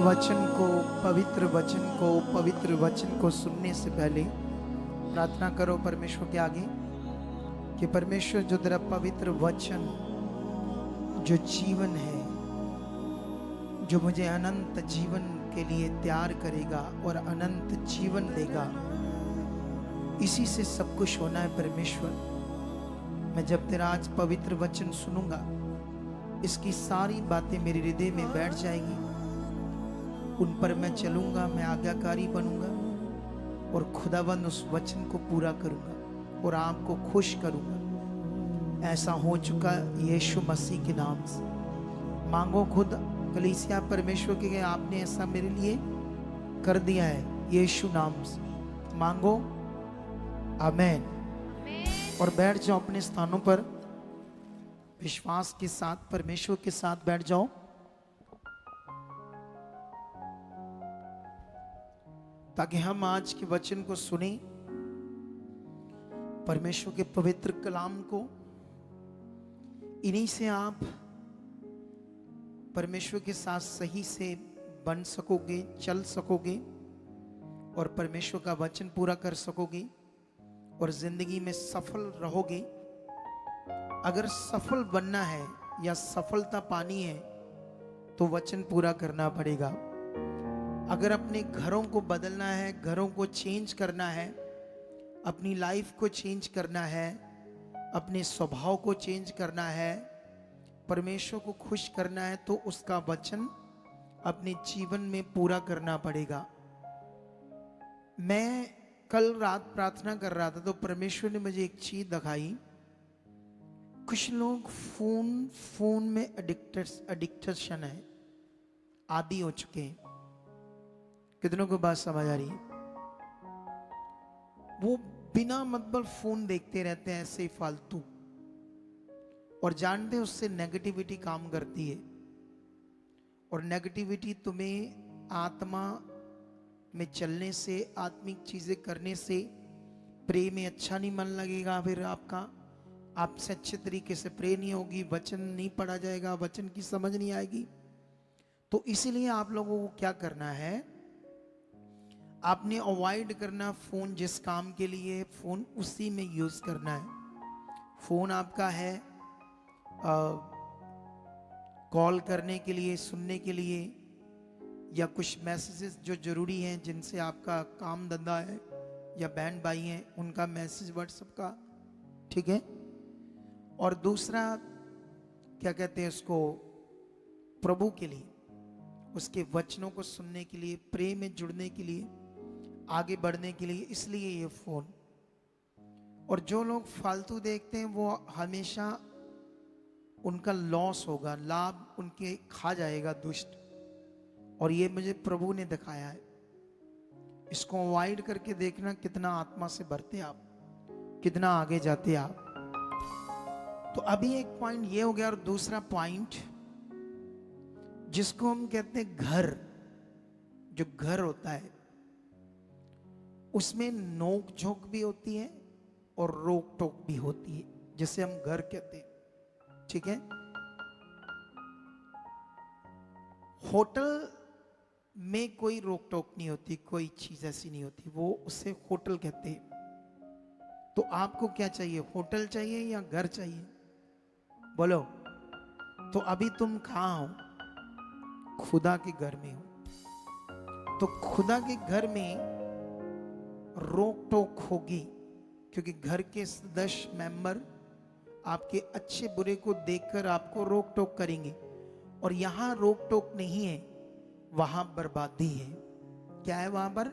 पवित्र वचन को सुनने से पहले प्रार्थना करो परमेश्वर के आगे कि परमेश्वर जो तेरा पवित्र वचन जो जीवन है, जो मुझे अनंत जीवन के लिए तैयार करेगा और अनंत जीवन देगा, इसी से सब कुछ होना है परमेश्वर। मैं जब तेरा आज पवित्र वचन सुनूंगा, इसकी सारी बातें मेरे हृदय में बैठ जाएगी, उन पर मैं चलूंगा, मैं आज्ञाकारी बनूंगा और खुदाबंद उस वचन को पूरा करूंगा और आपको खुश करूंगा। ऐसा हो चुका यीशु मसीह के नाम से। मांगो खुद कलीसिया परमेश्वर के, आपने ऐसा मेरे लिए कर दिया है यीशु नाम से। मांगो, आमेन। और बैठ जाओ अपने स्थानों पर, विश्वास के साथ परमेश्वर के साथ बैठ जाओ। ताकि हम आज के वचन को सुने, परमेश्वर के पवित्र कलाम को। इन्हीं से आप परमेश्वर के साथ सही से बन सकोगे, चल सकोगे और परमेश्वर का वचन पूरा कर सकोगे और जिंदगी में सफल रहोगे। अगर सफल बनना है या सफलता पानी है तो वचन पूरा करना पड़ेगा। अगर अपने घरों को बदलना है, घरों को चेंज करना है, अपनी लाइफ को चेंज करना है, अपने स्वभाव को चेंज करना है, परमेश्वर को खुश करना है, तो उसका वचन अपने जीवन में पूरा करना पड़ेगा। मैं कल रात प्रार्थना कर रहा था तो परमेश्वर ने मुझे एक चीज दिखाई। कुछ लोग फोन में एडिक्टेशन है, आदी हो चुके हैं। कितनों को बात समझ आ रही है? वो बिना मतलब फोन देखते रहते हैं ऐसे ही फालतू, और जानते हैं उससे नेगेटिविटी काम करती है। और नेगेटिविटी तुम्हें आत्मा में चलने से, आत्मिक चीजें करने से, प्रे में अच्छा नहीं मन लगेगा, फिर आपसे अच्छे तरीके से प्रे नहीं होगी, वचन नहीं पढ़ा जाएगा, वचन की समझ नहीं आएगी। तो इसीलिए आप लोगों को क्या करना है, आपने अवॉइड करना फोन। जिस काम के लिए फोन, उसी में यूज करना है। फोन आपका है कॉल करने के लिए, सुनने के लिए, या कुछ मैसेजेस जो जरूरी हैं, जिनसे आपका काम धंधा है, या बहन भाई हैं उनका मैसेज व्हाट्सएप का, ठीक है। और दूसरा क्या कहते हैं उसको, प्रभु के लिए, उसके वचनों को सुनने के लिए, प्रेम में जुड़ने के लिए, आगे बढ़ने के लिए, इसलिए ये फोन। और जो लोग फालतू देखते हैं वो हमेशा उनका लॉस होगा, लाभ उनके खा जाएगा दुष्ट। और ये मुझे प्रभु ने दिखाया है। इसको अवॉइड करके देखना कितना आत्मा से भरते आप, कितना आगे जाते आप। तो अभी एक पॉइंट ये हो गया। और दूसरा पॉइंट जिसको हम कहते हैं घर, जो घर होता है उसमें नोक झोंक भी होती है और रोक टोक भी होती है, जिसे हम घर कहते हैं, ठीक है। होटल में कोई रोक टोक नहीं होती, कोई चीज ऐसी नहीं होती, वो उसे होटल कहते हैं। तो आपको क्या चाहिए, होटल चाहिए या घर चाहिए? बोलो। तो अभी तुम कहां हो? खुदा के घर में हो। तो खुदा के घर में रोक टोक होगी, क्योंकि घर के सदस्य मेंबर आपके अच्छे बुरे को देखकर आपको रोक टोक करेंगे। और यहां रोक टोक नहीं है, वहां बर्बादी है। क्या है वहां पर?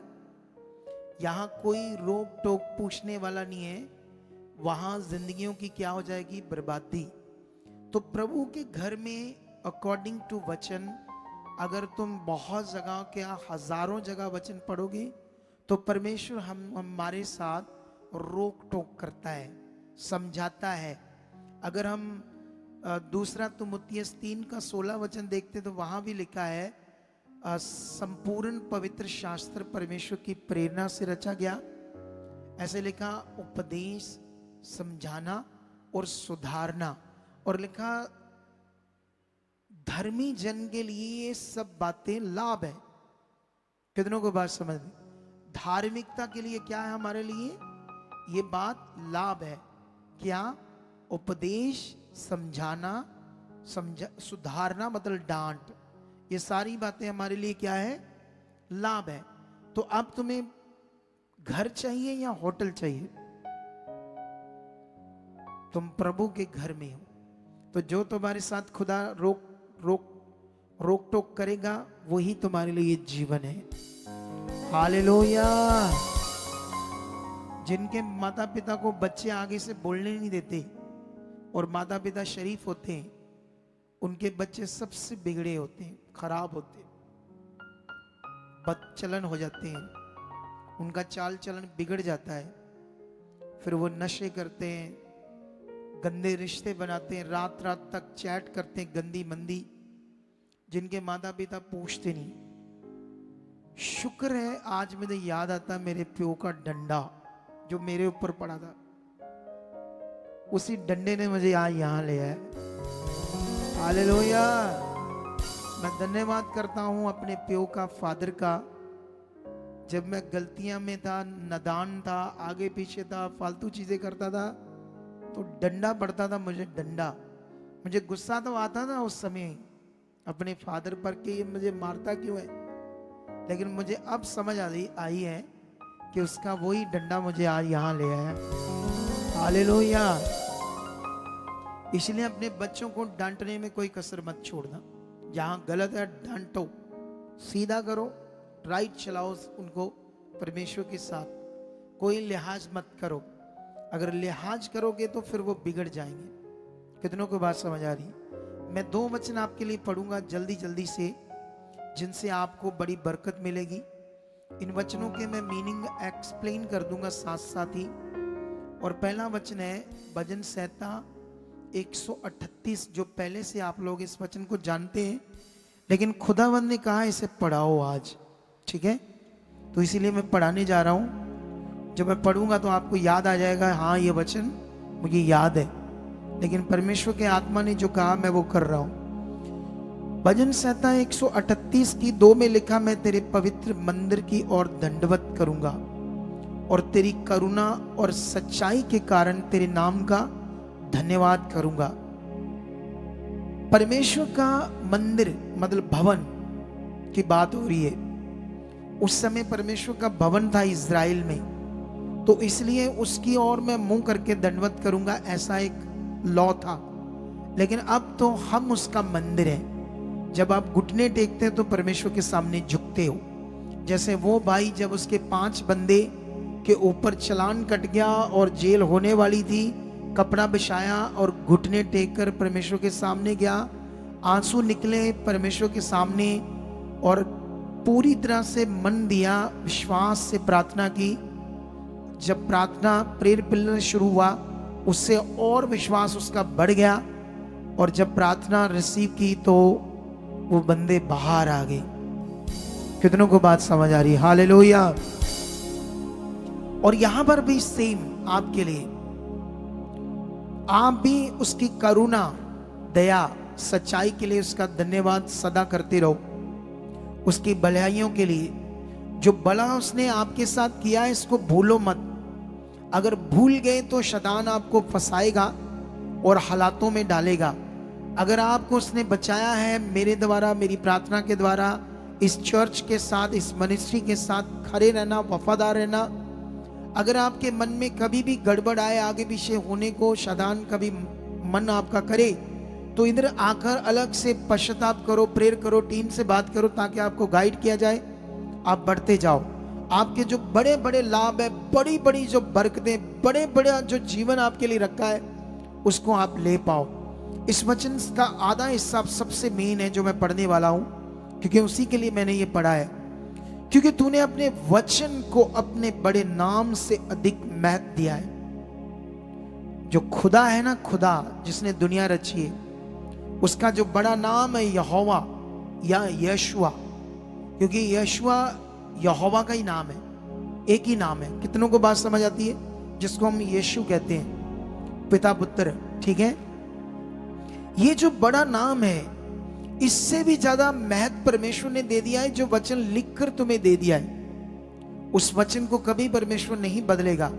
यहां कोई रोक टोक पूछने वाला नहीं है, वहां जिंदगियों की क्या हो जाएगी? बर्बादी। तो प्रभु के घर में अकॉर्डिंग टू वचन, अगर तुम बहुत जगह के, हजारों जगह वचन पढ़ोगे, तो परमेश्वर हमारे साथ रोक टोक करता है, समझाता है। अगर हम दूसरा तिमुथियुस 3:16 वचन देखते तो वहां भी लिखा है, संपूर्ण पवित्र शास्त्र परमेश्वर की प्रेरणा से रचा गया। ऐसे लिखा, उपदेश, समझाना और सुधारना। और लिखा धर्मी जन के लिए ये सब बातें लाभ है। कितनों को बात समझ में? धार्मिकता के लिए क्या है हमारे लिए? ये बात लाभ है। क्या? उपदेश, समझाना, सुधारना मतलब डांट, ये सारी बातें हमारे लिए क्या है? लाभ है। तो अब तुम्हें घर चाहिए या होटल चाहिए? तुम प्रभु के घर में हो, तो जो तुम्हारे साथ खुदा रोक टोक करेगा वही तुम्हारे लिए जीवन है। हालेलुया। जिनके माता पिता को बच्चे आगे से बोलने नहीं देते और माता पिता शरीफ होते हैं, उनके बच्चे सबसे बिगड़े होते हैं, खराब होते हैं, बदचलन हो जाते हैं, उनका चाल चलन बिगड़ जाता है। फिर वो नशे करते हैं, गंदे रिश्ते बनाते हैं, रात रात तक चैट करते हैं गंदी मंदी, जिनके माता पिता पूछते नहीं। शुक्र है आज मुझे याद आता मेरे प्यो का डंडा जो मेरे ऊपर पड़ा था, उसी डंडे ने मुझे यहाँ ले आया। हालेलुया। मैं धन्यवाद करता हूं अपने प्यो का, फादर का। जब मैं गलतियां में था, नादान था, आगे पीछे था, फालतू चीजें करता था, तो डंडा पड़ता था मुझे, डंडा। मुझे गुस्सा तो आता था उस समय अपने फादर पर कि ये मुझे मारता क्यों है, लेकिन मुझे अब समझ आई है कि उसका वही डंडा मुझे आज यहाँ ले आया। हालेलुया। इसलिए अपने बच्चों को डांटने में कोई कसर मत छोड़ना। जहां गलत है डांटो, सीधा करो, राइट चलाओ उनको परमेश्वर के साथ। कोई लिहाज मत करो। अगर लिहाज करोगे तो फिर वो बिगड़ जाएंगे। कितनों को बात समझ आ रही? मैं 2 वचन आपके लिए पढ़ूंगा जल्दी जल्दी से, जिनसे आपको बड़ी बरकत मिलेगी। इन वचनों के मैं मीनिंग एक्सप्लेन कर दूंगा साथ साथ ही। और पहला वचन है भजन संहिता 138, जो पहले से आप लोग इस वचन को जानते हैं, लेकिन खुदावंद ने कहा इसे पढ़ाओ आज, ठीक है? तो इसीलिए मैं पढ़ाने जा रहा हूं। जब मैं पढ़ूंगा तो आपको याद आ जाएगा, हाँ ये वचन मुझे याद है, लेकिन परमेश्वर के आत्मा ने जो कहा मैं वो कर रहा हूं। भजन संहिता 138 की 2 में लिखा, मैं तेरे पवित्र मंदिर की ओर दंडवत करूंगा और तेरी करुणा और सच्चाई के कारण तेरे नाम का धन्यवाद करूंगा। परमेश्वर का मंदिर मतलब भवन की बात हो रही है। उस समय परमेश्वर का भवन था इज़राइल में, तो इसलिए उसकी ओर मैं मुंह करके दंडवत करूंगा, ऐसा एक लॉ था। लेकिन अब तो हम उसका मंदिर है। जब आप घुटने टेकते हैं तो परमेश्वर के सामने झुकते हो। जैसे वो भाई जब उसके 5 बंदे के ऊपर चालान कट गया और जेल होने वाली थी, कपड़ा बिछाया और घुटने टेक कर परमेश्वर के सामने गया, आंसू निकले परमेश्वर के सामने और पूरी तरह से मन दिया, विश्वास से प्रार्थना की। जब प्रार्थना प्रेयर पिलर शुरू हुआ, उससे और विश्वास उसका बढ़ गया, और जब प्रार्थना रिसीव की तो वो बंदे बाहर आ गए। कितनों को बात समझ आ रही है? हालेलुया। और यहां पर भी सेम आपके लिए, आप भी उसकी करुणा, दया, सच्चाई के लिए उसका धन्यवाद सदा करते रहो। उसकी भलाइयों के लिए, जो भला उसने आपके साथ किया है इसको भूलो मत। अगर भूल गए तो शैतान आपको फंसाएगा और हालातों में डालेगा। अगर आपको उसने बचाया है मेरे द्वारा, मेरी प्रार्थना के द्वारा, इस चर्च के साथ, इस मिनिस्ट्री के साथ खड़े रहना, वफादार रहना। अगर आपके मन में कभी भी गड़बड़ आए, आगे पीछे होने को शैतान कभी मन आपका करे, तो इधर आकर अलग से पश्चाताप करो, प्रेयर करो, टीम से बात करो, ताकि आपको गाइड किया जाए, आप बढ़ते जाओ। आपके जो बड़े बड़े लाभ है, बड़ी बड़ी जो बरकतें, बड़े बड़े जो जीवन आपके लिए रखा है, उसको आप ले पाओ। इस वचन का आधा हिस्सा सबसे मेन है जो मैं पढ़ने वाला हूं, क्योंकि उसी के लिए मैंने ये पढ़ा है। क्योंकि तूने अपने वचन को अपने बड़े नाम से अधिक महत्व दिया है। जो खुदा है ना, खुदा जिसने दुनिया रची है, उसका जो बड़ा नाम है यहोवा या यशुआ, क्योंकि यशुआ यहोवा का ही नाम है, एक ही नाम है। कितनों को बात समझ आती है? जिसको हम यीशु कहते हैं, पिता पुत्र, ठीक है? ये जो बड़ा नाम है, इससे भी ज्यादा महत्व परमेश्वर ने दे दिया है, जो वचन लिखकर तुम्हें दे दिया है उस वचन को कभी परमेश्वर नहीं बदलेगा।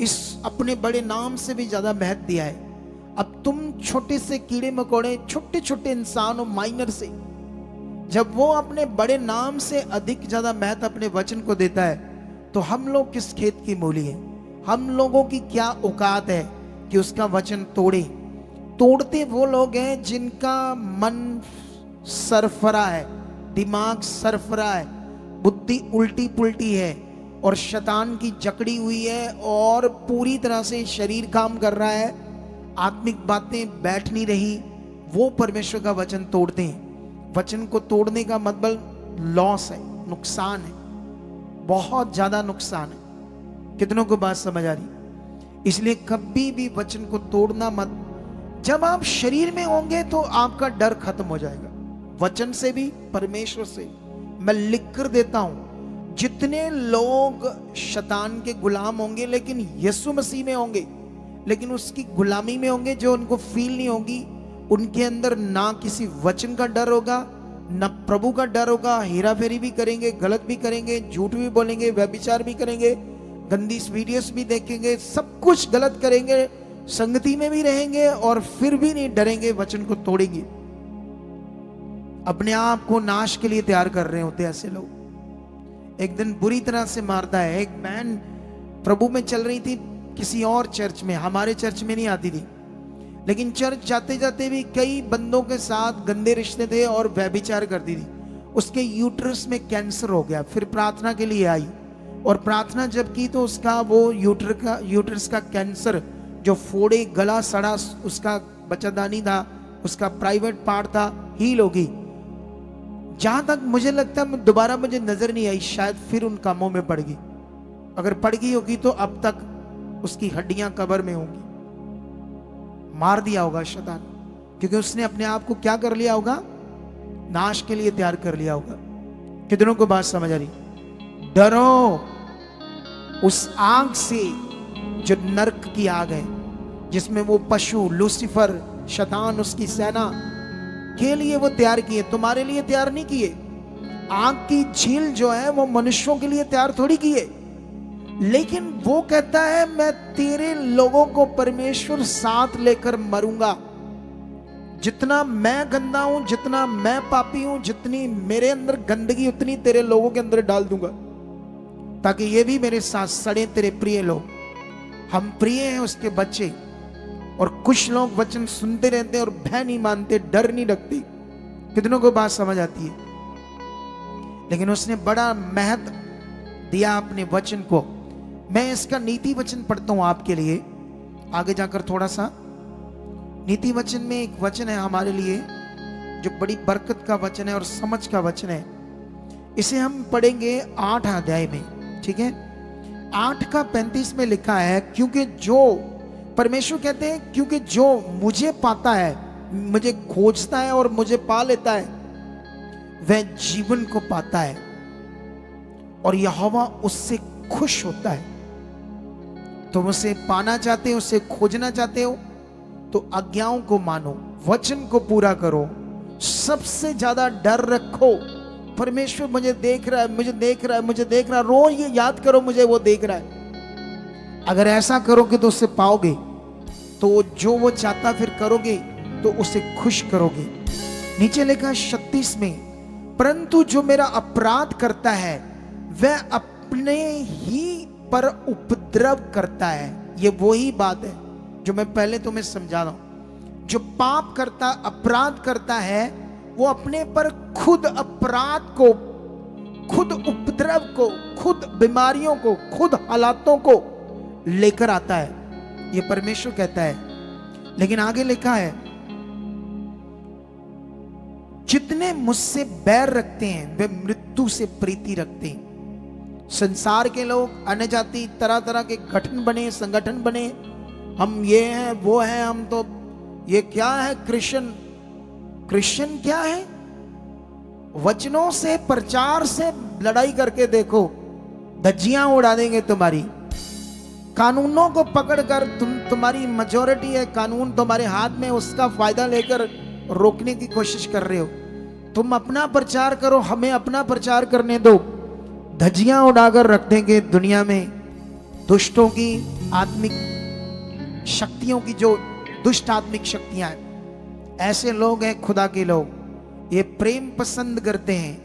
इस अपने बड़े नाम से भी ज्यादा महत्व दिया है। अब तुम छोटे से कीड़े मकोड़े, छोटे छोटे इंसान हो, माइनर से, जब वो अपने बड़े नाम से अधिक ज्यादा महत्व अपने वचन को देता है, तो हम लोग किस खेत की मूली है? हम लोगों की क्या औकात है कि उसका वचन तोड़े? तोड़ते वो लोग हैं जिनका मन सरफरा है, दिमाग सरफरा है, बुद्धि उल्टी पुल्टी है और शैतान की जकड़ी हुई है और पूरी तरह से शरीर काम कर रहा है, आत्मिक बातें बैठ नहीं रही। वो परमेश्वर का वचन तोड़ते हैं। वचन को तोड़ने का मतलब लॉस है, नुकसान है, बहुत ज्यादा नुकसान है। कितनों को बात समझ आ रही? इसलिए कभी भी वचन को तोड़ना मत। जब आप शरीर में होंगे तो आपका डर खत्म हो जाएगा, वचन से भी, परमेश्वर से। मैं लिख कर देता हूं, जितने लोग शैतान के गुलाम होंगे लेकिन यीशु मसीह में होंगे, लेकिन उसकी गुलामी में होंगे, जो उनको फील नहीं होगी, उनके अंदर ना किसी वचन का डर होगा, ना प्रभु का डर होगा। हेरा फेरी भी करेंगे, गलत भी करेंगे, झूठ भी बोलेंगे, व्यभिचार भी करेंगे, गंदी वीडियोस भी देखेंगे, सब कुछ गलत करेंगे, संगति में भी रहेंगे और फिर भी नहीं डरेंगे, वचन को तोड़ेंगे। अपने आप को नाश के लिए तैयार कर रहे होते ऐसे लोग। एक दिन बुरी तरह से मारता है। एक बहन प्रभु में चल रही थी किसी और चर्च में, हमारे चर्च में नहीं आती थी, लेकिन चर्च जाते जाते भी कई बंदों के साथ गंदे रिश्ते थे और व्यभिचार करती थी। उसके यूट्रस में कैंसर हो गया। फिर प्रार्थना के लिए आई और प्रार्थना जब की तो उसका वो यूट्रस का कैंसर, जो फोड़े, गला सड़ा, उसका बच्चादानी था, उसका प्राइवेट पार्ट था, हील होगी। जहां तक मुझे लगता है, दोबारा मुझे नजर नहीं आई, शायद फिर उन कामों में पड़ गई। अगर पड़ गई होगी तो अब तक उसकी हड्डियां कब्र में होंगी। मार दिया होगा शैतान, क्योंकि उसने अपने आप को क्या कर लिया होगा? नाश के लिए तैयार कर लिया होगा। कितनों को बात समझ आ रही? डरो उस आग से जो नरक की आग है, जिसमें वो पशु लूसीफर, शैतान, उसकी सेना के लिए वो तैयार किए, तुम्हारे लिए तैयार नहीं किए। आग की झील जो है वो मनुष्यों के लिए तैयार थोड़ी किए, लेकिन वो कहता है मैं तेरे लोगों को परमेश्वर साथ लेकर मरूंगा। जितना मैं गंदा हूं, जितना मैं पापी हूं, जितनी मेरे अंदर गंदगी, उतनी तेरे लोगों के अंदर डाल दूंगा, ताकि ये भी मेरे साथ सड़े। तेरे प्रिय लोग, हम प्रिय हैं उसके बच्चे, और कुछ लोग वचन सुनते रहते हैं और भय नहीं मानते, डर नहीं रखते। कितनों को बात समझ आती है? लेकिन उसने बड़ा महत्व दिया अपने वचन को। मैं इसका नीति वचन पढ़ता हूं आपके लिए, आगे जाकर थोड़ा सा। नीति वचन में एक वचन है हमारे लिए जो बड़ी बरकत का वचन है और समझ का वचन है। इसे हम पढ़ेंगे 8 अध्याय में, ठीक है? 8 का 35 में लिखा है, क्योंकि जो परमेश्वर कहते हैं, क्योंकि जो मुझे पाता है, मुझे खोजता है और मुझे पा लेता है, वह जीवन को पाता है और यहोवा उससे खुश होता है। तुम उसे पाना चाहते हो, उसे खोजना चाहते हो, तो आज्ञाओं को मानो, वचन को पूरा करो, सबसे ज्यादा डर रखो। परमेश्वर मुझे देख रहा है, मुझे देख रहा है, मुझे देख रहा है। रोज ये याद करो, मुझे वो देख रहा है। अगर ऐसा करोगे तो उसे पाओगे, तो जो वो चाहता फिर करोगे तो उसे खुश करोगे। नीचे लिखा 36 में, परंतु जो मेरा अपराध करता है वह अपने ही पर उपद्रव करता है। ये वही बात है जो मैं पहले तुम्हें समझा रहा हूं। जो पाप करता, अपराध करता है, वो अपने पर खुद अपराध को, खुद उपद्रव को, खुद बीमारियों को, खुद हालातों को लेकर आता है। ये परमेश्वर कहता है। लेकिन आगे लिखा है, जितने मुझसे बैर रखते हैं वे मृत्यु से प्रीति रखते हैं। संसार के लोग, अन्य जाति, तरह तरह के गठन बने, संगठन बने, हम ये हैं, वो हैं, हम तो ये क्या है क्रिश्चियन। क्रिश्चियन क्या है? वचनों से, प्रचार से लड़ाई करके देखो, धज्जियां उड़ा देंगे तुम्हारी। कानूनों को पकड़कर, तुम्हारी मेजॉरिटी है, कानून तुम्हारे हाथ में, उसका फायदा लेकर रोकने की कोशिश कर रहे हो। तुम अपना प्रचार करो, हमें अपना प्रचार करने दो। धज्जियां उड़ाकर रख देंगे दुनिया में दुष्टों की आत्मिक शक्तियों की, जो दुष्ट आत्मिक शक्तियां हैं। ऐसे लोग हैं खुदा के लोग, ये प्रेम पसंद करते हैं,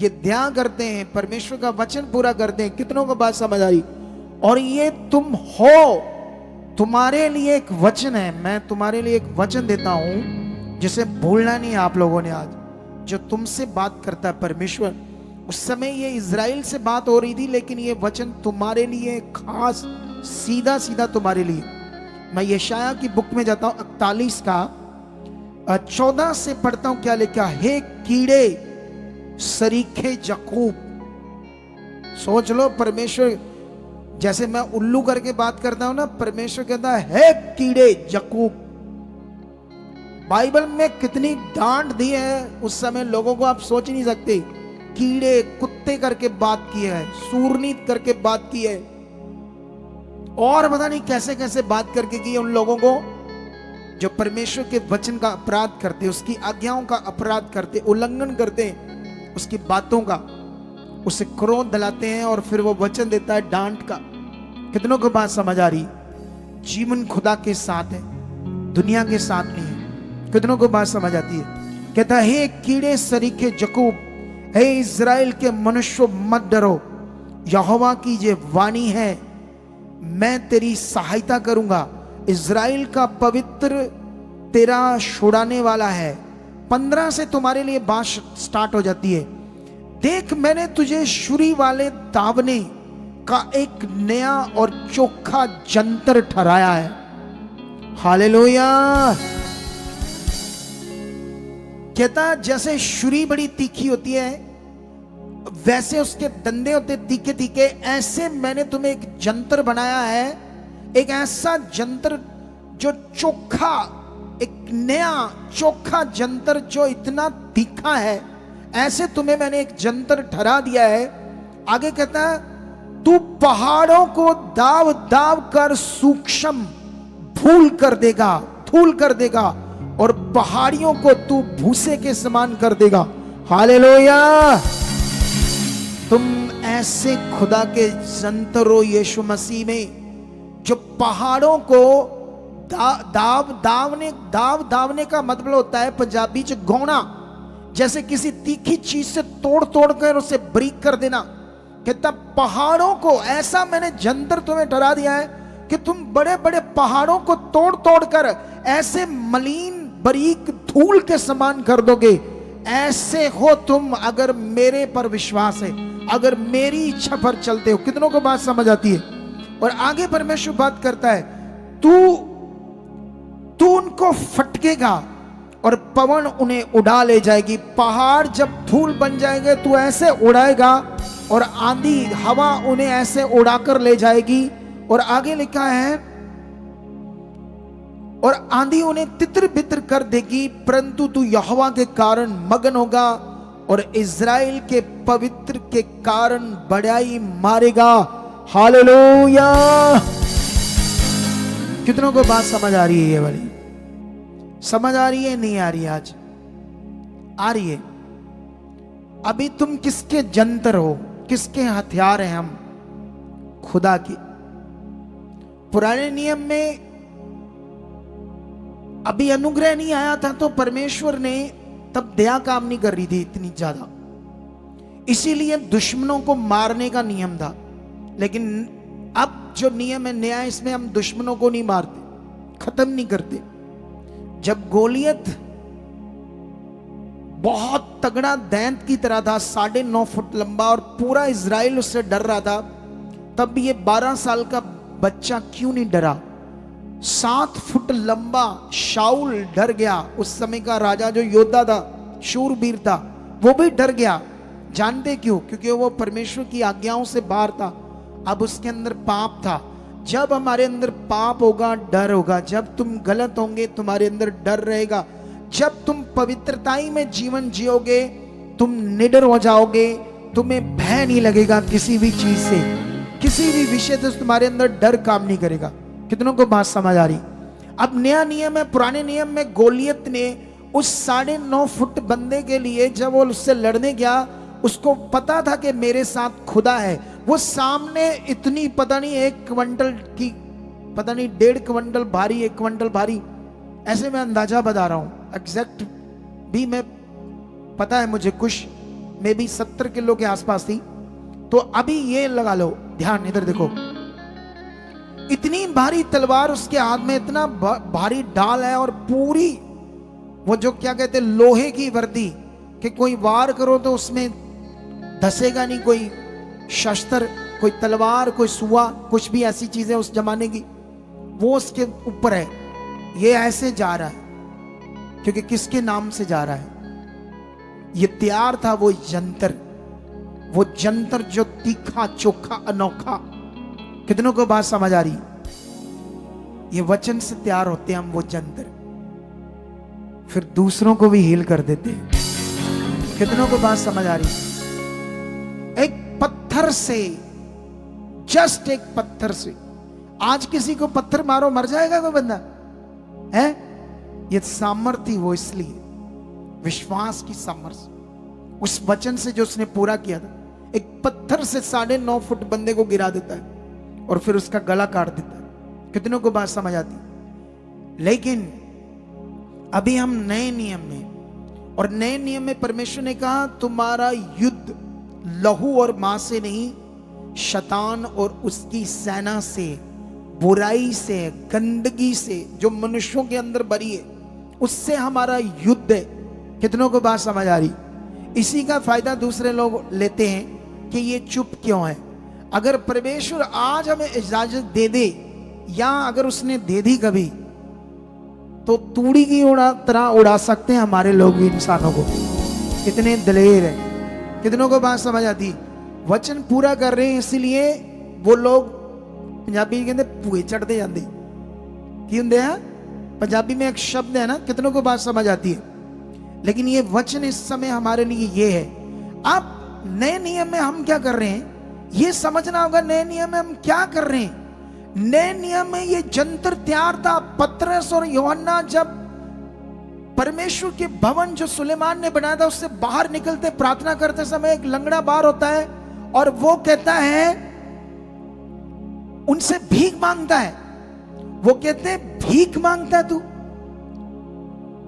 ये दया करते हैं, परमेश्वर का वचन पूरा करते हैं। कितनों को बात समझ आ रही? और ये तुम हो, तुम्हारे लिए एक वचन है। मैं तुम्हारे लिए एक वचन देता हूं जिसे भूलना नहीं आप लोगों ने। आज जो तुमसे बात करता है परमेश्वर, उस समय ये इज़राइल से बात हो रही थी, लेकिन ये वचन तुम्हारे लिए खास, सीधा सीधा तुम्हारे लिए। मैं यशाया की बुक में जाता हूं 41 का 14 से पढ़ता हूं। क्या लिखा? हे कीड़े सरीखे याकूब। सोच लो, परमेश्वर जैसे मैं उल्लू करके बात करता हूं ना, परमेश्वर कहता है हे कीड़े याकूब। बाइबल में कितनी डांट दी है उस समय लोगों को, आप सोच नहीं सकते। कीड़े कुत्ते करके बात की है, सूरनीत करके बात की है, और पता नहीं कैसे कैसे बात करके की है उन लोगों को जो परमेश्वर के वचन का अपराध करते, उसकी आज्ञाओं का अपराध करते, उल्लंघन करते, उसकी बातों का, उसे क्रोध दिलाते हैं और फिर वो वचन देता है डांट का। कितनों को बात समझ आ रही? जीवन खुदा के साथ है, दुनिया के साथ नहीं है। कितनों को बात समझ आती है? कहता है हे कीड़े सरीखे याकूब, हे इज़राइल के मनुष्य मत डरो, यहोवा की ये वाणी है, मैं तेरी सहायता करूंगा। इज़राइल का पवित्र तेरा छुड़ाने वाला है। 15 से तुम्हारे लिए बात स्टार्ट हो जाती है। देख मैंने तुझे छुरी वाले दावने का एक नया और चोखा जंतर ठहराया है। हालेलुया। कहता जैसे छुरी बड़ी तीखी होती है, वैसे उसके डंडे होते तीखे तीखे, ऐसे मैंने तुम्हें एक जंतर बनाया है, एक ऐसा जंतर जो चोखा, एक नया चोखा जंतर जो इतना तीखा है, ऐसे तुम्हें मैंने एक जंतर ठहरा दिया है। आगे कहता है तू पहाड़ों को दाव दाव कर सूक्ष्म धूल कर देगा, धूल कर देगा, और पहाड़ियों को तू भूसे के समान कर देगा। हालेलुया। तुम ऐसे खुदा के जंतर हो यीशु मसीह में, जो पहाड़ों को दाव दावने का मतलब होता है पंजाबी च गौना, जैसे किसी तीखी चीज से तोड़ तोड़ कर उसे ब्रीक कर देना। कहता पहाड़ों को ऐसा मैंने जंतर तुम्हें डरा दिया है कि तुम बड़े बड़े पहाड़ों को तोड़ तोड़ कर ऐसे मलिन बारीक धूल के समान कर दोगे। ऐसे हो तुम अगर मेरे पर विश्वास है, अगर मेरी इच्छा पर चलते हो। कितनों को बात समझ आती है? और आगे परमेश्वर बात करता है तू उनको फटकेगा और पवन उन्हें उड़ा ले जाएगी। पहाड़ जब धूल बन जाएंगे तू ऐसे उड़ाएगा और आंधी हवा उन्हें ऐसे उड़ाकर ले जाएगी। और आगे लिखा है और आंधी उन्हें तितर बितर कर देगी, परंतु तू यहोवा के कारण मगन होगा और इज़राइल के पवित्र के कारण बड़ाई मारेगा। हालेलुया। कितनों को बात समझ आ रही है? ये वाली समझ आ रही है? नहीं आ रही? आज आ रही है। अभी तुम किसके जंतर हो, किसके हथियार हैं? हम खुदा की। पुराने नियम में अभी अनुग्रह नहीं आया था तो परमेश्वर ने तब दया काम नहीं कर रही थी इतनी ज्यादा, इसीलिए दुश्मनों को मारने का नियम था। लेकिन अब जो नियम है नया, इसमें हम दुश्मनों को नहीं मारते, खत्म नहीं करते। जब गोलियत बहुत तगड़ा दैंत की तरह था, 9.5 फुट लंबा, और पूरा इज़राइल उससे डर रहा था, तब ये 12 साल का बच्चा क्यों नहीं डरा? 7 फुट लंबा शाऊल डर गया। उस समय का राजा जो योद्धा था, शूरवीर था, वो भी डर गया। जानते क्यों? क्योंकि वो परमेश्वर की आज्ञाओं से बाहर था। अब उसके अंदर पाप था। जब हमारे अंदर पाप होगा, डर होगा। जब तुम गलत होंगे, तुम्हारे अंदर डर रहेगा। जब तुम पवित्रताई में जीवन जियोगे, तुम निडर हो जाओगे, तुम्हें भय नहीं लगेगा किसी भी चीज से, किसी भी विषय से तुम्हारे अंदर डर काम नहीं करेगा। कितनों को बात समझ आ रही? अब नया नियम है। पुराने नियम में गोलियत ने उस 9.5 फुट बंदे के लिए जब वो उससे लड़ने गया, उसको पता था कि मेरे साथ खुदा है। वो सामने इतनी पता नहीं 1 क्विंटल की, पता नहीं 1.5 क्विंटल भारी, 1 क्विंटल भारी, ऐसे मैं अंदाजा बता रहा हूं, एग्जैक्ट भी मैं पता है मुझे, कुछ मे भी 70 किलो के आसपास थी। तो अभी ये लगा लो ध्यान, इधर देखो, इतनी भारी तलवार उसके हाथ में, इतना भारी ढाल है, और पूरी वो जो क्या कहते हैं लोहे की वर्दी, कि कोई वार करो तो उसमें धसेगा नहीं कोई शस्त्र, कोई तलवार, कोई सुआ, कुछ भी ऐसी चीजें उस जमाने की, वो उसके ऊपर है। ये ऐसे जा रहा है क्योंकि किसके नाम से जा रहा है? ये तैयार था वो यंत्र, वो जंतर जो तीखा, चोखा, अनोखा। कितनों को बात समझ आ रही? ये वचन से तैयार होते हैं हम वो जंतर, फिर दूसरों को भी हील कर देते हैं। कितनों को बात समझ आ रही? एक पत्थर से, जस्ट एक पत्थर से, आज किसी को पत्थर मारो मर जाएगा कोई बंदा है? ये सामर्थ्य वो इसलिए विश्वास की सामर्थ्य, उस वचन से जो उसने पूरा किया था। एक पत्थर से 9.5 फुट बंदे को गिरा देता है और फिर उसका गला काट देता है। कितनों को बात समझ आती? लेकिन अभी हम नए नियम में, और नए नियम में परमेश्वर ने कहा तुम्हारा युद्ध लहू और मांस से नहीं, शैतान और उसकी सेना से, बुराई से, गंदगी से जो मनुष्यों के अंदर भरी है, उससे हमारा युद्ध है। कितनों को बात समझ आ रही? इसी का फायदा दूसरे लोग लेते हैं कि ये चुप क्यों है। अगर परमेश्वर आज हमें इजाजत दे दे, या अगर उसने दे दी कभी, तो तूड़ी की तरह उड़ा सकते हैं हमारे लोग भी इंसानों को। कितने दलेर हैं। कितनों को बात समझ आती? वचन पूरा कर रहे हैं, इसलिए वो लोग पंजाबी कहते भूए चढ़ते जाते की होंगे है। पंजाबी में एक शब्द है ना, कितनों को बात समझ आती है? लेकिन ये वचन इस समय हमारे लिए ये है। अब नए नियम में हम क्या कर रहे हैं, ये समझना होगा। नए नियम में हम क्या कर रहे हैं? नए नियम में ये जंतर तैयार था। पतरस और यूहन्ना जब परमेश्वर के भवन जो सुलेमान ने बनाया था उससे बाहर निकलते, प्रार्थना करते समय एक लंगड़ा बाहर होता है और वो कहता है, उनसे भीख मांगता है। वो कहते हैं भीख मांगता है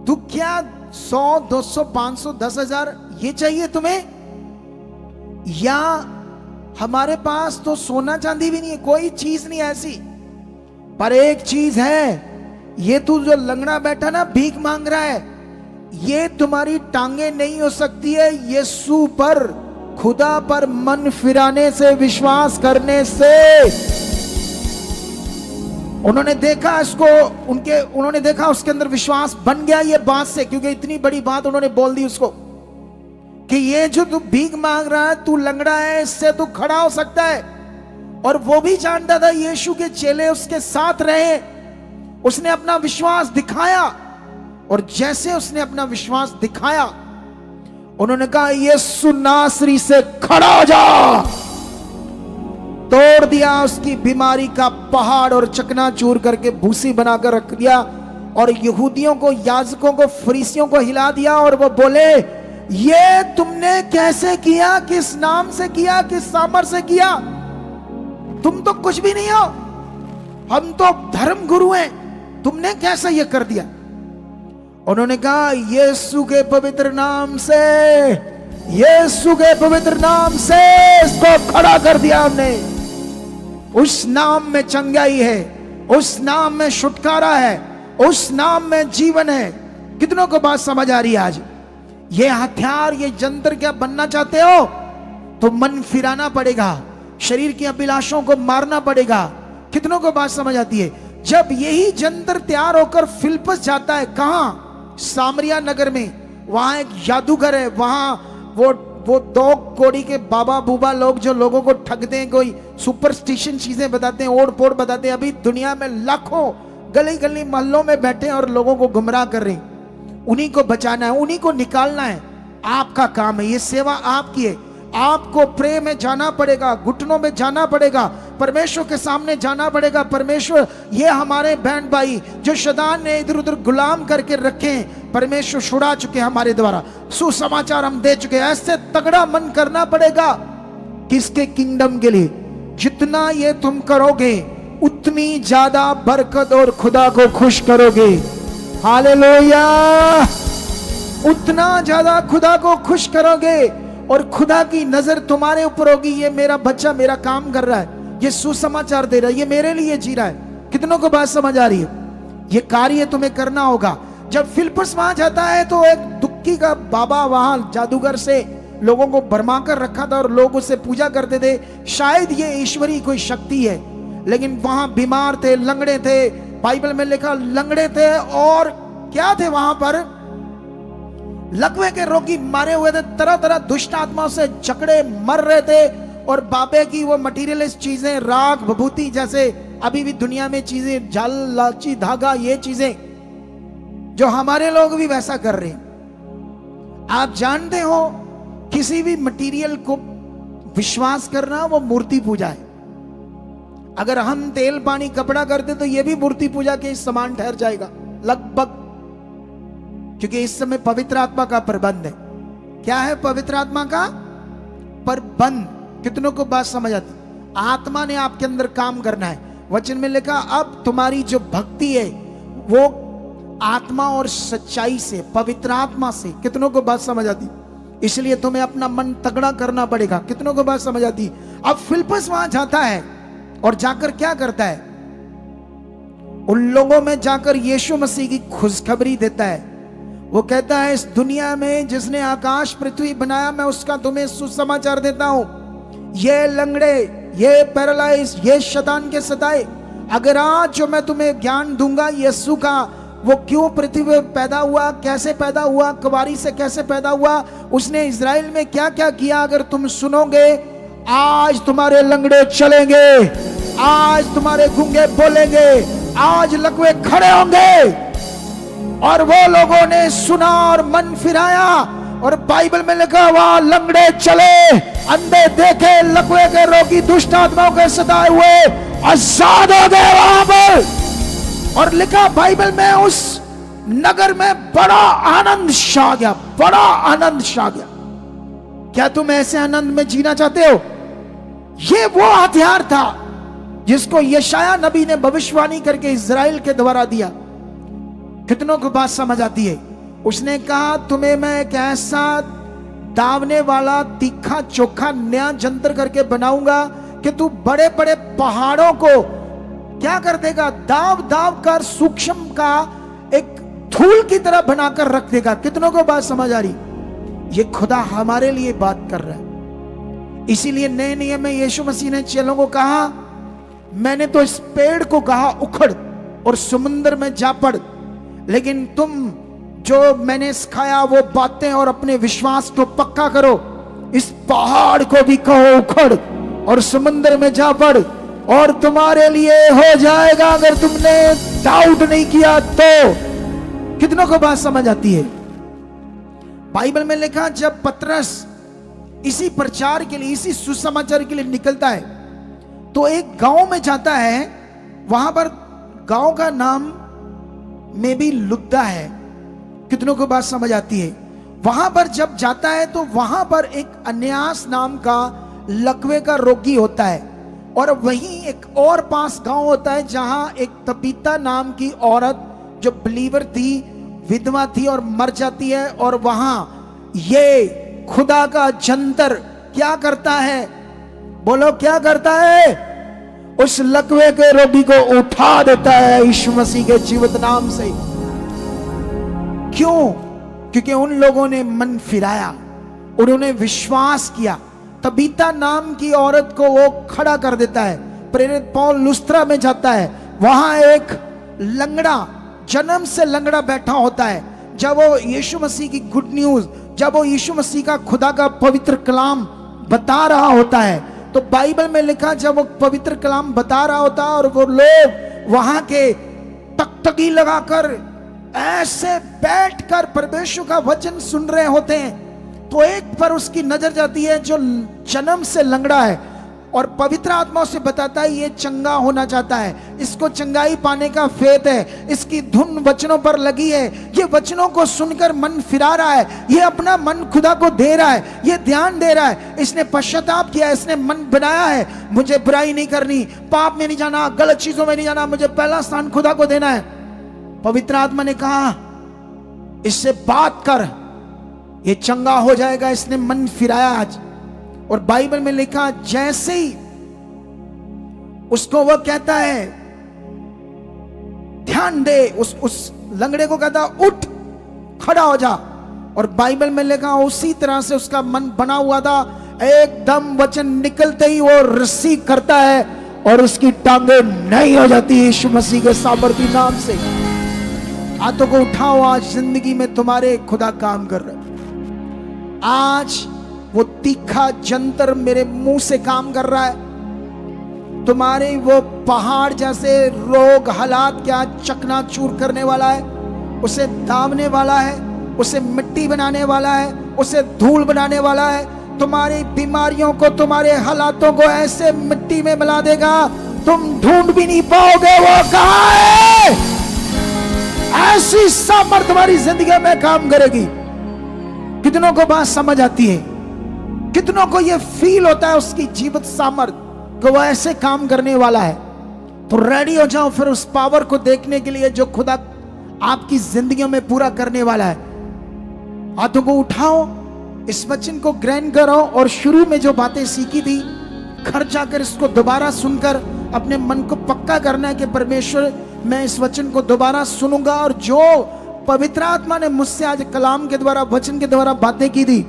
तू क्या 100, 200, 500, 10,000 ये चाहिए तुम्हें? या हमारे पास तो सोना चांदी भी नहीं है, कोई चीज नहीं ऐसी, पर एक चीज है, ये तू जो लंगड़ा बैठा ना भीख मांग रहा है, ये तुम्हारी टांगे नहीं हो सकती है यीशु पर, खुदा पर मन फिराने से, विश्वास करने से। उन्होंने देखा इसको, उन्होंने देखा उसके अंदर विश्वास बन गया ये बात से, क्योंकि इतनी बड़ी बात उन्होंने बोल दी उसको कि ये जो तू भीख मांग रहा है, तू लंगड़ा है, इससे तू खड़ा हो सकता है। और वो भी जानता था, यीशु के चेले उसके साथ रहे, उसने अपना विश्वास दिखाया, और जैसे उसने अपना विश्वास दिखाया, उन्होंने कहा यीशु नासरी से खड़ा हो जा। तोड़ दिया उसकी बीमारी का पहाड़ और चकनाचूर करके भूसी बनाकर रख दिया, और यहूदियों को, याजकों को, फरीसियों को हिला दिया। और वो बोले, ये तुमने कैसे किया? किस नाम से किया? किस सामर्थ्य से किया? तुम तो कुछ भी नहीं हो, हम तो धर्म गुरु हैं, तुमने कैसे ये कर दिया? उन्होंने कहा यीशु के पवित्र नाम से, यीशु के पवित्र नाम से इसको खड़ा कर दिया हमने। उस नाम में चंगाई है, उस नाम में छुटकारा है, उस नाम में जीवन है। कितनों को बात समझ आ रही है? आज ये हथियार, ये जंतर क्या बनना चाहते हो तो मन फिराना पड़ेगा, शरीर की अभिलाषों को मारना पड़ेगा। कितनों को बात समझ आती है? जब यही जंतर तैयार होकर फिलिप्पस जाता है, कहां? सामरिया नगर में। वहां एक जादूगर है, वहां वो 2 कोड़ी के बाबा बूबा लोग जो लोगों को ठगते हैं, कोई सुपरस्टिशन चीजें बताते हैं, ओढ़ पोड़ बताते हैं। अभी दुनिया में लाखों गली गली मोहल्लों में बैठे हैं और लोगों को गुमराह कर रहे हैं। उन्हीं को बचाना है, उन्हीं को निकालना है। आपका काम है, ये सेवा आपकी है। आपको प्रे में जाना पड़ेगा, घुटनों में जाना पड़ेगा, परमेश्वर के सामने जाना पड़ेगा। परमेश्वर, ये हमारे बहन भाई जो शैतान ने इधर उधर गुलाम करके रखे, परमेश्वर छुड़ा चुके हमारे द्वारा, सुसमाचार हम दे चुके। ऐसे तगड़ा मन करना पड़ेगा किसके किंगडम के लिए। जितना ये तुम करोगे उतनी ज्यादा बरकत और खुदा को खुश करोगे। हालेलुया। उतना ज्यादा खुदा को खुश करोगे और खुदा की नजर तुम्हारे ऊपर होगी। ये मेरा बच्चा मेरा काम कर रहा है, ये सुसमाचार दे रहा है, ये मेरे लिए जी रहा है। कितनों को बात समझ आ रही है? ये कार्य तुम्हें करना होगा। जब फिलिप्पुस वहां जाता है तो एक दुक्की का बाबा वहां जादूगर से लोगों को भरमा कर रखा था और लोग उससे पूजा करते थे। शायद ये ईश्वरी कोई शक्ति है, लेकिन वहां बीमार थे, लंगड़े थे, बाइबल में लिखा लंगड़े थे और क्या थे वहां पर, लकवे के रोगी मारे हुए थे, तरह तरह दुष्ट आत्माओं से जकड़े मर रहे थे। और बाबे की वो मटीरियलिस्ट चीजें, राग विभूति जैसे अभी भी दुनिया में चीजें, जाल लाची धागा, ये चीजें जो हमारे लोग भी वैसा कर रहे हैं। आप जानते हो किसी भी मटीरियल को विश्वास करना वो मूर्ति पूजा है। अगर हम तेल पानी कपड़ा करते तो ये भी मूर्ति पूजा के समान ठहर जाएगा लगभग, क्योंकि इस समय पवित्र आत्मा का प्रबंध है। क्या है पवित्र आत्मा का प्रबंध? कितनों को बात समझ आती? आत्मा ने आपके अंदर काम करना है। वचन में लिखा अब तुम्हारी जो भक्ति है वो आत्मा और सच्चाई से, पवित्र आत्मा से। कितनों को बात समझ आती? इसलिए तुम्हें अपना मन तगड़ा करना पड़ेगा। कितनों को बात समझ आती? अब फिलिप्पुस वहां जाता है और जाकर क्या करता है? उन लोगों में जाकर यीशु मसीह की खुशखबरी देता है। वो कहता है इस दुनिया में जिसने आकाश पृथ्वी बनाया, मैं उसका तुम्हें सुसमाचार देता हूं। ये लंगड़े, ये पैरालाइज, ये शैतान के सताए, अगर आज जो मैं तुम्हें ज्ञान दूंगा यीशु का, वो क्यों पृथ्वी पे पैदा हुआ, कैसे पैदा हुआ, कुंवारी से कैसे पैदा हुआ, उसने इजराइल में क्या क्या किया, अगर तुम सुनोगे, आज तुम्हारे लंगड़े चलेंगे, आज तुम्हारे गूंगे बोलेंगे, आज लकवे खड़े होंगे। और वो लोगों ने सुना और मन फिराया और बाइबल में लिखा वहां लंगड़े चले, अंधे देखे, लकवे के रोगी, दुष्ट आत्माओं के सताए हुए आजाद हो गए वहां पर। और लिखा बाइबल में उस नगर में बड़ा आनंद छा गया, बड़ा आनंद छा गया। क्या तुम ऐसे आनंद में जीना चाहते हो? ये वो हथियार था जिसको यशाया नबी ने भविष्यवाणी करके इजराइल के द्वारा दिया। कितनों को बात समझ आती है? उसने कहा तुम्हें मैं एक ऐसा दावने वाला तीखा चोखा नया जंतर करके बनाऊंगा कि तू बड़े बड़े पहाड़ों को क्या कर देगा, दाव दाव कर सूक्ष्म का एक धूल की तरह बनाकर रख देगा। कितनों को बात समझ आ रही? ये खुदा हमारे लिए बात कर रहा है। इसीलिए नए नियम में यीशु मसीह ने चेलों को कहा, मैंने तो इस पेड़ को कहा उखड़ और समुद्र में जा पड़, लेकिन तुम जो मैंने सिखाया वो बातें और अपने विश्वास को पक्का करो। इस पहाड़ को भी कहो उखड़ और समुद्र में जा पड़ और तुम्हारे लिए हो जाएगा, अगर तुमने डाउट नहीं किया तो। कितनों को बात समझ आती है? बाइबल में लिखा जब पतरस इसी प्रचार के लिए, इसी सुसमाचार के लिए निकलता है तो एक गांव में जाता है। वहां पर गांव का नाम में भी लुद्दा है। कितनों को बात समझ आती है? वहां पर जब जाता है तो वहां पर एक अन्यास नाम का लकवे का रोगी होता है। और वहीं एक और पास गांव होता है जहां एक तबीता नाम की औरत जो बिलीवर थी, विधवा थी और मर जाती है। और वहां ये खुदा का जंतर क्या करता है? बोलो क्या करता है? उस लकवे के रोगी को उठा देता है यीशु मसीह के जीवित नाम से। क्यों? क्योंकि उन लोगों ने मन फिराया, उन्होंने विश्वास किया। तबीता नाम की औरत को वो खड़ा कर देता है। प्रेरित पौल लुस्त्रा में जाता है, वहां एक लंगड़ा, जन्म से लंगड़ा बैठा होता है। जब वो यीशु मसीह की गुड न्यूज, जब वो यीशु मसीह का खुदा का पवित्र कलाम बता रहा होता है, तो बाइबल में लिखा जब वो पवित्र कलाम बता रहा होता है और वो लोग वहां के टकटकी लगाकर ऐसे बैठकर परमेश्वर का वचन सुन रहे होते हैं, तो एक पर उसकी नजर जाती है जो जन्म से लंगड़ा है। और पवित्र आत्मा उसे बताता है ये चंगा होना चाहता है, इसको चंगाई पाने का फेत है, इसकी धुन वचनों पर लगी है, ये वचनों को सुनकर मन फिरा रहा है, ये अपना मन खुदा को दे रहा है, ये ध्यान दे रहा है, इसने पश्चाताप किया, इसने मन बनाया है मुझे बुराई नहीं करनी, पाप में नहीं जाना, गलत चीजों में नहीं जाना, मुझे पहला स्थान खुदा को देना है। पवित्र आत्मा ने कहा इससे बात कर, ये चंगा हो जाएगा। इसने मन फिराया आज, और बाइबल में लिखा जैसे ही उसको वो कहता है ध्यान दे, उस लंगड़े को कहता उठ खड़ा हो जा, और बाइबल में लिखा उसी तरह से उसका मन बना हुआ था, एकदम वचन निकलते ही वो रिसीव करता है और उसकी टांगे नई हो जाती है यीशु मसीह के सामर्थी नाम से। हाथों को उठाओ, आज जिंदगी में तुम्हारे खुदा काम कर रहे। आज वो तीखा जंतर मेरे मुंह से काम कर रहा है। तुम्हारे वो पहाड़ जैसे रोग हालात क्या चकनाचूर करने वाला है, उसे दाबने वाला है, उसे मिट्टी बनाने वाला है, उसे धूल बनाने वाला है। तुम्हारी बीमारियों को, तुम्हारे हालातों को ऐसे मिट्टी में मिला देगा तुम ढूंढ भी नहीं पाओगे वो कहां है। ऐसी सामर्थ तुम्हारी जिंदगी में काम करेगी। कितनों को बात समझ आती है, कितनों को यह फील होता है उसकी जीवित सामर्थ कि वो ऐसे काम करने वाला है। तो रेडी हो जाओ फिर उस पावर को देखने के लिए जो खुदा आपकी जिंदगियों में पूरा करने वाला है। हाथों को उठाओ, इस वचन को ग्रहण करो, और शुरू में जो बातें सीखी थी घर जाकर इसको दोबारा सुनकर अपने मन को पक्का करना है कि परमेश्वर मैं इस वचन को दोबारा सुनूंगा, और जो पवित्र आत्मा ने मुझसे आज कलाम के द्वारा, वचन के द्वारा बातें की थी,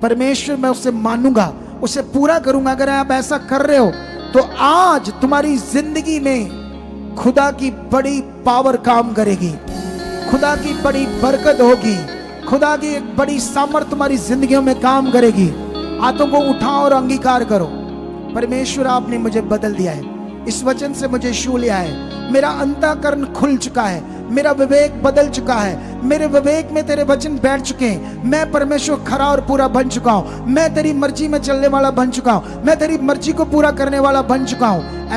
परमेश्वर मैं उसे मानूंगा, उसे पूरा करूंगा। अगर आप ऐसा कर रहे हो तो आज तुम्हारी जिंदगी में खुदा की बड़ी पावर काम करेगी, खुदा की बड़ी बरकत होगी, खुदा की एक बड़ी सामर्थ तुम्हारी जिंदगियों में काम करेगी। हाथों को उठाओ और अंगीकार करो, परमेश्वर आपने मुझे बदल दिया है, इस वचन से मुझे छू लिया है, मेरा अंतःकरण खुल चुका है, मेरा विवेक बदल चुका है, मेरे विवेक में तेरे वचन बैठ चुके हैं, मैं परमेश्वर खरा और पूरा बन चुका हूं, मैं तेरी मर्जी में चलने वाला बन चुका हूं, मैं तेरी मर्जी को पूरा करने वाला बन चुका हूं।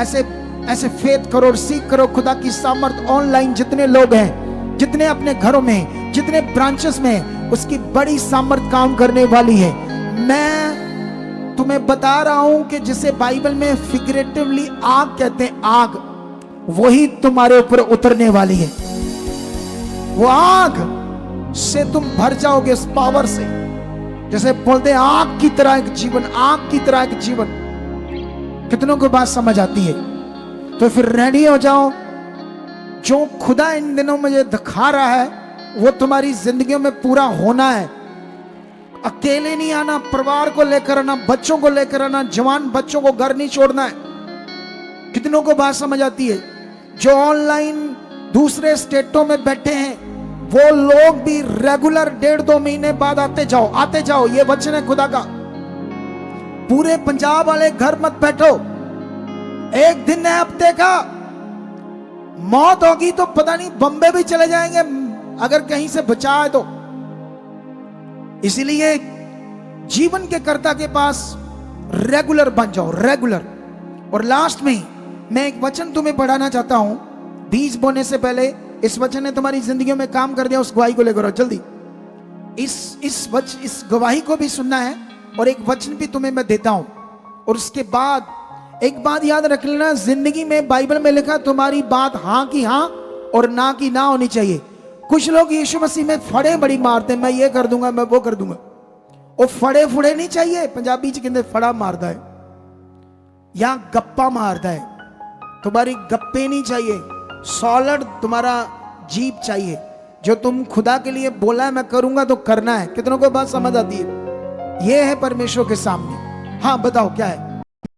ऐसे फेथ करो और सीख करो खुदा की सामर्थ। ऑनलाइन जितने लोग हैं, जितने अपने घरों में, जितने ब्रांचेस में, उसकी बड़ी सामर्थ काम करने वाली है। मैं तुम्हें बता रहा हूं कि जिसे बाइबल में फिगरेटिवली आग कहते हैं, आग वही तुम्हारे ऊपर उतरने वाली है। वो आग से तुम भर जाओगे इस पावर से, जैसे बोलते हैं आग की तरह एक जीवन, आग की तरह एक जीवन। कितनों को बात समझ आती है? तो फिर रेडी हो जाओ, जो खुदा इन दिनों मुझे दिखा रहा है वो तुम्हारी जिंदगियों में पूरा होना है। अकेले नहीं आना, परिवार को लेकर आना, बच्चों को लेकर आना, जवान बच्चों को घर नहीं छोड़ना है। कितनों को बात समझ आती है? जो ऑनलाइन दूसरे स्टेटों में बैठे हैं वो लोग भी रेगुलर 1.5-2 महीने बाद आते जाओ, ये वचन है खुदा का। पूरे पंजाब वाले घर मत बैठो, एक दिन है हफ्ते का, मौत होगी तो पता नहीं बम्बे भी चले जाएंगे अगर कहीं से बचा है तो। इसीलिए जीवन के कर्ता के पास रेगुलर बन जाओ, रेगुलर। और लास्ट में मैं एक वचन तुम्हें पढ़ाना चाहता हूं, बीज बोने से पहले इस वचन ने तुम्हारी जिंदगियों में काम कर दिया, उस गवाही को लेकर जल्दी इस गवाही को भी सुनना है, और एक वचन भी तुम्हें मैं देता हूं। और उसके बाद एक बात याद रख लेना, जिंदगी में बाइबल में लिखा तुम्हारी बात हां की हां और ना की ना होनी चाहिए। कुछ लोग यीशु मसीह में फड़े बड़ी मारते, मैं ये कर दूंगा, मैं वो कर दूंगा। वो फड़े फुड़े नहीं चाहिए, पंजाबी च कहते फड़ा मारदा है या गप्पा मारदा है। तुम्हारी गप्पे नहीं चाहिए, सॉलिड तुम्हारा जीप चाहिए। जो तुम खुदा के लिए बोला है मैं करूंगा तो करना है। कितनों को बात समझ आती है? ये है परमेश्वर के सामने। हाँ बताओ क्या है?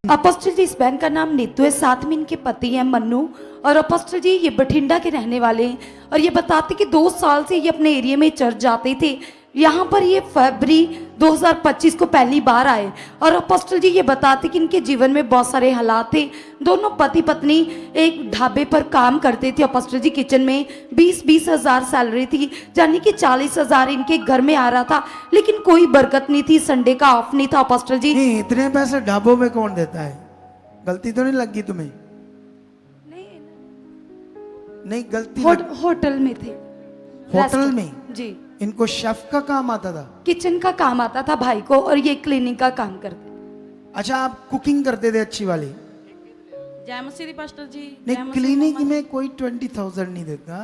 अपोस्टल जी, इस बहन का नाम नीतू है, साथ में इनके पति हैं मन्नू। और अपोस्टल जी ये बठिंडा के रहने वाले हैं, और ये बताते कि 2 साल से ये अपने एरिया में चर्च जाते थे। यहाँ पर ये फरवरी 2025 को पहली बार आए। और अपोस्टल जी ये बताते कि इनके जीवन में बहुत सारे हालात थे। दोनों पति पत्नी एक ढाबे पर काम करते थे अपोस्टल जी, किचन में 20-20 हज़ार सैलरी थी, यानी कि 40 हज़ार इनके घर में आ रहा था, लेकिन कोई बरकत नहीं थी, संडे का ऑफ नहीं था अपोस्टल जी। इतने पैसे ढाबों में कौन देता है? गलती तो नहीं लगी तुम्हें? नहीं, नहीं गलती होटल में थे। होटल में? जी। इनको शेफ का काम आता था? किचन का काम आता था भाई को, और ये क्लीनिंग का काम करते। अच्छा, आप कुकिंग करते थे अच्छी वाली? जय मसीह दी पास्टर जी। नहीं, क्लीनिक में कोई 20,000 नहीं देता।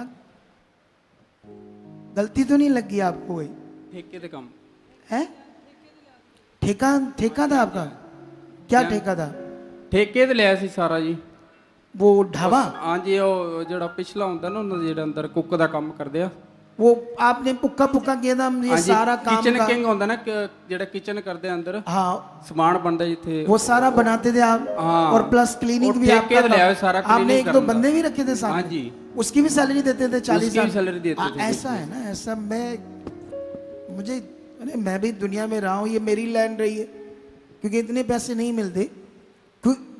गलती तो नहीं लगी आपको? कोई ठेके दे काम है? ठेका ठेका था आपका? क्या ठेका था? ਠੇਕੇ ਤੇ ਲਿਆ ਸੀ ਸਾਰਾ ਜੀ। वो ढाबा? ਹਾਂਜੀ, ਉਹ ਜਿਹੜਾ ਪਿਛਲਾ ਹੁੰਦਾ ਨਾ ਉਹਨਾਂ ਦੇ ਜਿਹੜਾ ਅੰਦਰ ਕੁੱਕ ਦਾ ਕੰਮ ਕਰਦੇ ਆ। वो आपने पुक्का पुक्का किया था ये सारा काम किचन का? किंग ਹੁੰਦਾ ਨਾ ਜਿਹੜਾ ਕਿਚਨ ਕਰਦੇ ਆ ਅੰਦਰ हाँ, ਸਮਾਨ ਬਣਦਾ ਜਿੱਥੇ वो सारा बनाते थे आप? हाँ। और प्लस क्लीनिंग और भी ठेके आपका पे लिया था? है सारा आपने cleaning 1-2 करना। बंदे भी रखे थे साथ? हाँ जी। उसकी भी सैलरी देते थे 40 उसकी भी सैलरी देते थे। ऐसा है ना, ऐसा मुझे अरे मैं भी दुनिया में रहा हूँ, ये मेरी लैंड रही है, क्योंकि इतने पैसे नहीं मिलते।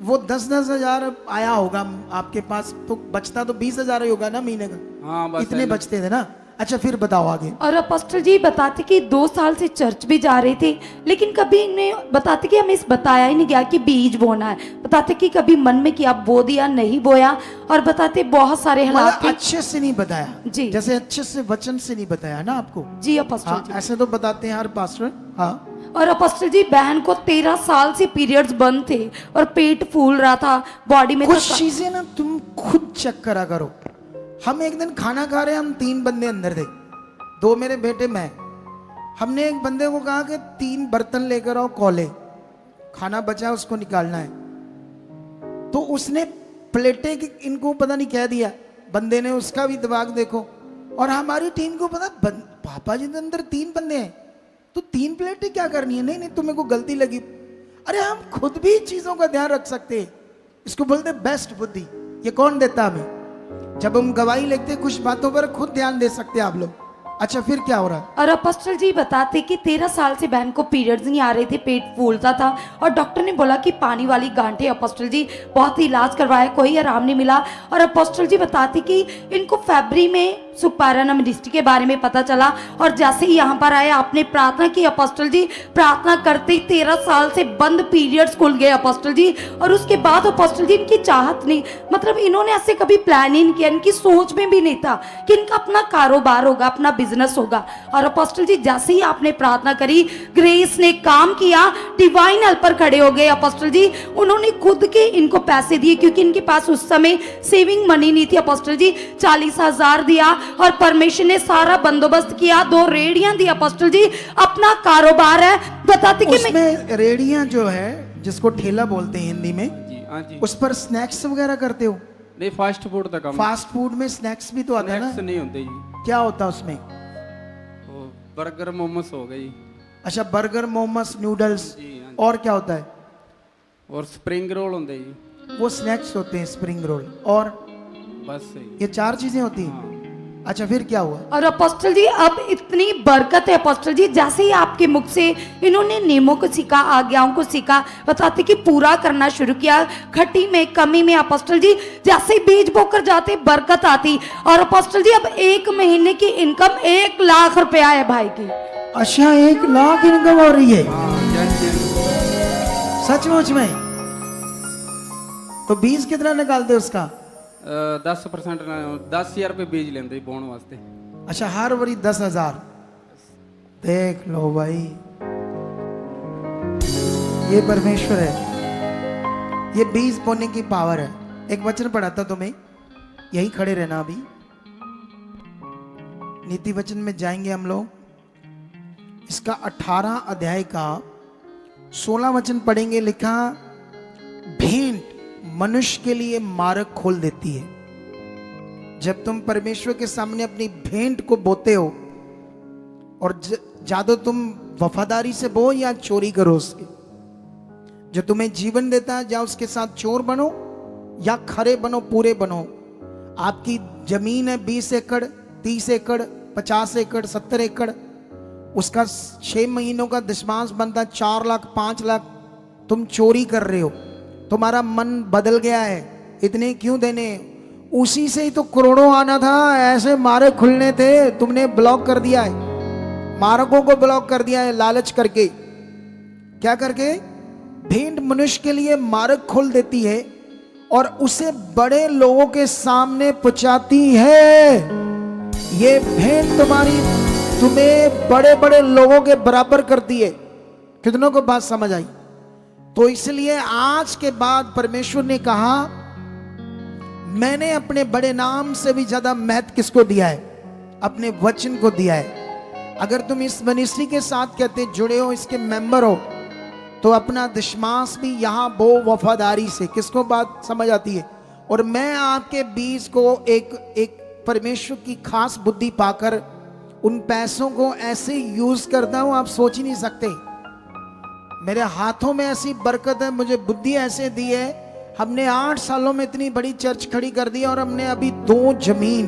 वो 10-10 हजार आया होगा आपके पास, तो बचता तो 20,000 ही होगा ना महीने का? हाँ, बस इतने बचते थे ना। अच्छा, फिर बताओ आगे। और अपोस्टल जी बताते कि 2 साल से चर्च भी जा रहे थे, लेकिन कभी इन्हें बताते कि हमें इस बताया ही नहीं गया कि बीज बोना है। बताते कि कभी मन में किया, बो दिया, नहीं बोया। और बताते बहुत सारे हालात थे। अच्छे से नहीं बताया जी। जैसे अच्छे से वचन से नहीं बताया ना आपको? जी अपोस्टल हाँ, जी। ऐसे तो बताते हैं हर पास्टर। हाँ। और अपोस्टल जी बहन को 13 साल से पीरियड्स बंद थे और पेट फूल रहा था, बॉडी में कुछ चीजें ना तुम खुद चेक करा करो। हम एक दिन खाना खा रहे हैं, हम 3 बंदे अंदर थे, 2 मेरे बेटे, मैं। हमने एक बंदे को कहा कि 3 बर्तन लेकर आओ, कोले, खाना बचा उसको निकालना है। तो उसने प्लेटें की इनको पता नहीं कह दिया, बंदे ने उसका भी दिमाग देखो। और हमारी टीम को पता पापा जी के अंदर 3 बंदे हैं, तो 3 प्लेटें क्या करनी है? नहीं नहीं, तुम्हें को गलती लगी। अरे हम खुद भी चीजों का ध्यान रख सकते हैं, इसको बोलते बेस्ट बुद्धि। ये कौन देता हमें? जब हम गवाही लिखते कुछ बातों पर खुद ध्यान दे सकते हैं आप लोग। अच्छा, फिर क्या हो रहा है? और अपोस्टल जी बताते कि 13 साल से बहन को पीरियड्स नहीं आ रहे थे, पेट फूलता था, और डॉक्टर ने बोला कि पानी वाली गांठें। अपोस्टल जी बहुत इलाज करवाया, कोई आराम नहीं मिला। और अपोस्टल जी बताते कि इनको फरवरी में सुपाराना मिनिस्ट्री के बारे में पता चला, और जैसे ही यहाँ पर आए आपने प्रार्थना की अपोस्टल जी, प्रार्थना करते ही 13 साल से बंद पीरियड्स खुल गए अपोस्टल जी। और उसके बाद अपोस्टल जी इनकी चाहत नहीं, मतलब इन्होंने ऐसे कभी प्लान ही नहीं किया, इनकी सोच में भी नहीं था कि इनका अपना कारोबार होगा, अपना बिजनेस होगा। और अपोस्टल जी जैसे ही आपने प्रार्थना करी, ग्रेस ने काम किया, डिवाइन हेल्पर खड़े हो गए अपोस्टल जी। उन्होंने खुद के इनको पैसे दिए, क्योंकि इनके पास उस समय सेविंग मनी नहीं थी अपोस्टल जी। 40,000 दिया और परमेश्वर ने सारा बंदोबस्त किया। 2 रेडियां दी अपोस्टल जी, अपना कारोबार है। बताते कि उसमें रेडियां जो है, जिसको ठेला बोलते हैं हिंदी में जी। हाँ जी। उस पर स्नैक्स वगैरह करते हो? नहीं, फास्ट फूड ਦਾ ਕੰਮ। फास्ट फूड में स्नैक्स भी तो आता है स्नैक्स ना? नहीं होते जी। क्या होता है उसमें? वो बर्गर मोमोस हो गए जी। अच्छा, बर्गर, मोमोस, नूडल्स। जी, हाँ जी। और क्या होता है? और स्प्रिंग रोल होते जी। वो स्नैक्स होते हैं, स्प्रिंग रोल। और बस सही। ये 4 चीजें होती हैं। हाँ। अच्छा, फिर क्या हुआ? और अपोस्टल जी अब इतनी बरकत है अपोस्टल जी, जैसे ही आपके मुख से इन्होंने नियमों को सीखा, आज्ञाओं को सीखा, बताते कि पूरा करना शुरू किया, खट्टी में कमी में अपोस्टल जी जैसे ही बीज बोकर जाते बरकत आती। और अपोस्टल जी अब 1 महीने की इनकम 1 लाख रुपया है भाई की। अच्छा, 1 लाख इनकम हो रही है? हाँ, जय सचमुच में? तो बीज कितना निकालते उसका? 10% 10,000 रुपये बीज लेंगे बोने वास्ते। अच्छा, हर बारी 10,000। देख लो भाई, ये परमेश्वर है, ये बीज बोने की पावर है। एक वचन पढ़ाता तुम्हें, यही खड़े रहना। अभी नीति वचन में जाएंगे हम लोग। इसका 18 अध्याय का 16 वचन पढ़ेंगे। लिखा, भेंट मनुष्य के लिए मार्ग खोल देती है। जब तुम परमेश्वर के सामने अपनी भेंट को बोते हो, और ज्यादा तुम वफादारी से बो या चोरी करो उसके, जो तुम्हें जीवन देता है, या उसके साथ चोर बनो या खरे बनो, पूरे बनो। आपकी जमीन है 20 एकड़, 30 एकड़, 50 एकड़, 70 एकड़, उसका 6 महीनों का दशमांश बनता 4 लाख, 5 लाख। तुम चोरी कर रहे हो, तुम्हारा मन बदल गया है, इतने क्यों देने? उसी से ही तो करोड़ों आना था। ऐसे मार्ग खुलने थे, तुमने ब्लॉक कर दिया है, मार्गों को ब्लॉक कर दिया है, लालच करके। क्या करके? भेंट मनुष्य के लिए मार्ग खोल देती है और उसे बड़े लोगों के सामने पहुंचाती है। ये भेंट तुम्हें बड़े बड़े लोगों के बराबर करती है। कितनों को बात समझ आई? तो इसलिए आज के बाद परमेश्वर ने कहा, मैंने अपने बड़े नाम से भी ज्यादा महत्व किसको दिया है? अपने वचन को दिया है। अगर तुम इस मिनिस्ट्री के साथ कहते जुड़े हो, इसके मेंबर हो, तो अपना दशमांश भी यहां बो वफादारी से। किसको बात समझ आती है? और मैं आपके बीच को एक परमेश्वर की खास बुद्धि पाकर उन पैसों को ऐसे यूज करता हूं, आप सोच ही नहीं सकते। मेरे हाथों में ऐसी बरकत है, मुझे बुद्धि ऐसे दी है। हमने 8 सालों में इतनी बड़ी चर्च खड़ी कर दी और हमने अभी 2 जमीन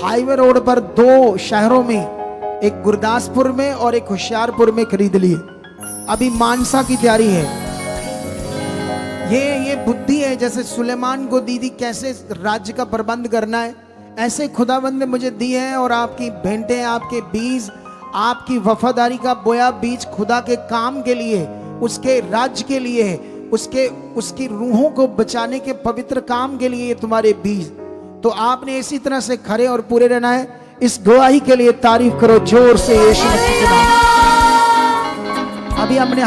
हाईवे रोड पर 2 शहरों में, एक गुरदासपुर में और एक होशियारपुर में खरीद ली। अभी मानसा की तैयारी है। ये बुद्धि है, जैसे सुलेमान को दी थी कैसे राज्य का प्रबंध करना है, ऐसे खुदाबंद ने मुझे दी है। और आपकी भेंटें, आपके बीज, आपकी वफादारी का बोया बीज खुदा के काम के लिए, उसके राज्य के लिए, उसकी रूहों को बचाने के पवित्र काम के लिए तुम्हारे बीज। तो आपने इसी तरह से खरे और पूरे रहना है। इस गवाही के लिए तारीफ करो जोर से यीशु मसीह के नाम। अभी हमने